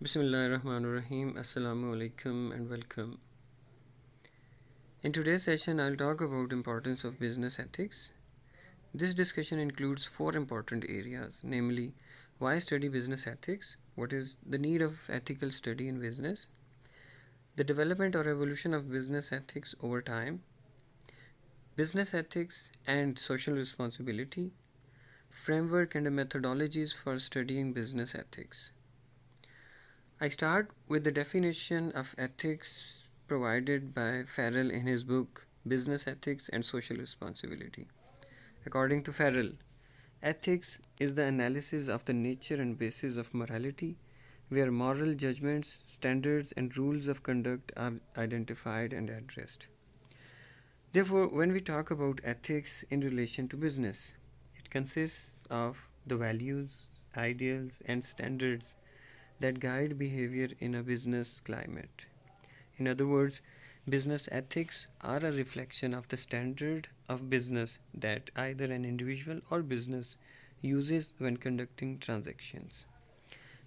Bismillahirrahmanirrahim. Assalamu alaikum and welcome. In today's session, I'll talk about importance of business ethics. This discussion includes four important areas, namely why study business ethics, what is the need of ethical study in business, the development or evolution of business ethics over time, business ethics and social responsibility, framework and methodologies for studying business ethics. I start with the definition of ethics provided by Farrell in his book Business Ethics and Social Responsibility. According to Farrell, ethics is the analysis of the nature and basis of morality, where moral judgments, standards, and rules of conduct are identified and addressed. Therefore, when we talk about ethics in relation to business, it consists of the values, ideals, and standards that guide behavior in a business climate. In other words, business ethics are a reflection of the standard of business that either an individual or business uses when conducting transactions.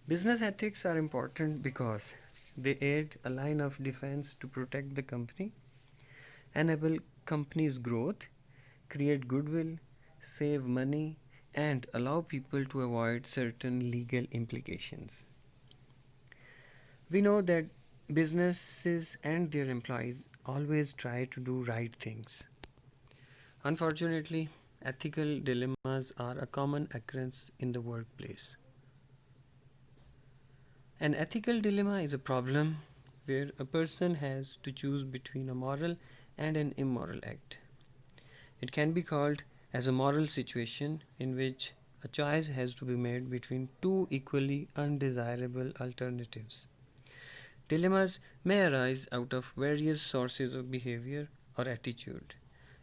Business ethics are important because they aid a line of defense to protect the company, enable company's growth, create goodwill, save money, and allow people to avoid certain legal implications. We know that businesses and their employees always try to do right things. Unfortunately, ethical dilemmas are a common occurrence in the workplace. An ethical dilemma is a problem where a person has to choose between a moral and an immoral act. It can be called as a moral situation in which a choice has to be made between two equally undesirable alternatives. Dilemmas may arise out of various sources of behavior or attitude,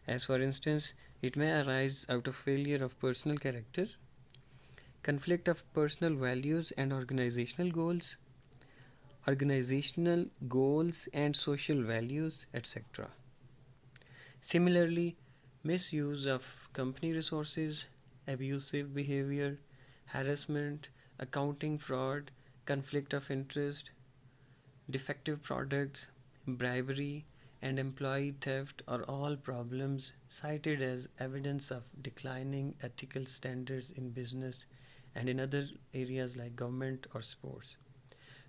as for instance, it may arise out of failure of personal character, conflict of personal values and organizational goals and social values, etc. Similarly, misuse of company resources, abusive behavior, harassment, accounting fraud, conflict of interest, defective products, bribery, and employee theft are all problems cited as evidence of declining ethical standards in business and in other areas like government or sports.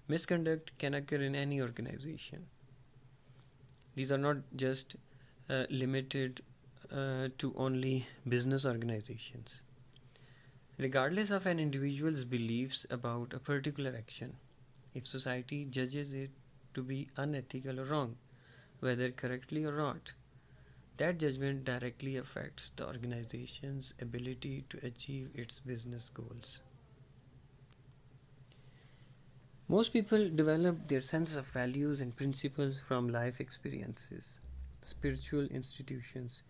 Misconduct can occur in any organization. These are not just limited to only business organizations. Regardless of an individual's beliefs about a particular action, if society judges it to be unethical or wrong, whether correctly or not, that judgment directly affects the organization's ability to achieve its business goals. Most people develop their sense of values and principles from life experiences, spiritual institutions,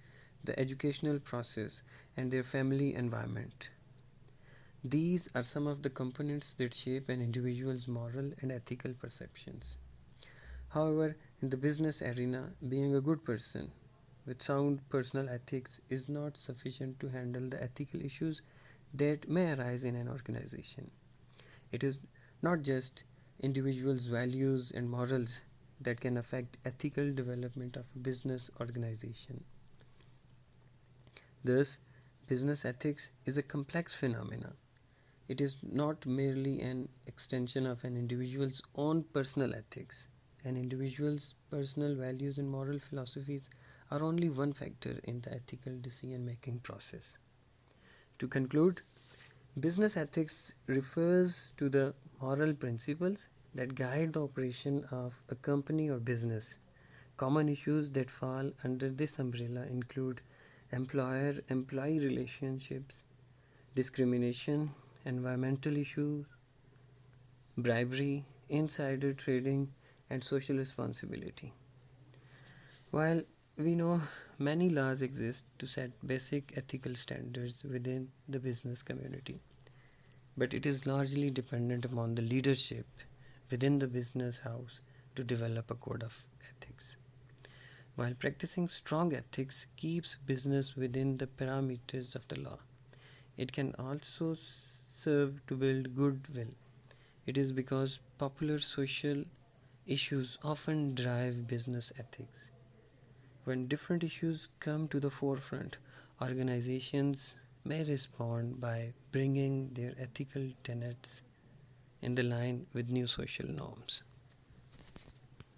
the educational process, and their family environment. These are some of the components that shape an individual's moral and ethical perceptions. However, in the business arena, being a good person with sound personal ethics is not sufficient to handle the ethical issues that may arise in an organization. It is not just individuals' values and morals that can affect ethical development of a business organization. Thus, business ethics is a complex phenomenon. It is not merely an extension of an individual's own personal ethics. An individual's personal values and moral philosophies are only one factor in the ethical decision-making process. To conclude, business ethics refers to the moral principles that guide the operation of a company or business. Common issues that fall under this umbrella include employer-employee relationships, discrimination, environmental issues, bribery, insider trading, and social responsibility. While we know many laws exist to set basic ethical standards within the business community, but it is largely dependent upon the leadership within the business house to develop a code of ethics. While practicing strong ethics keeps business within the parameters of the law, it can also serve to build goodwill It is because popular social issues often drive business ethics. When different issues come to the forefront, organizations may respond by bringing their ethical tenets in the line with new social norms.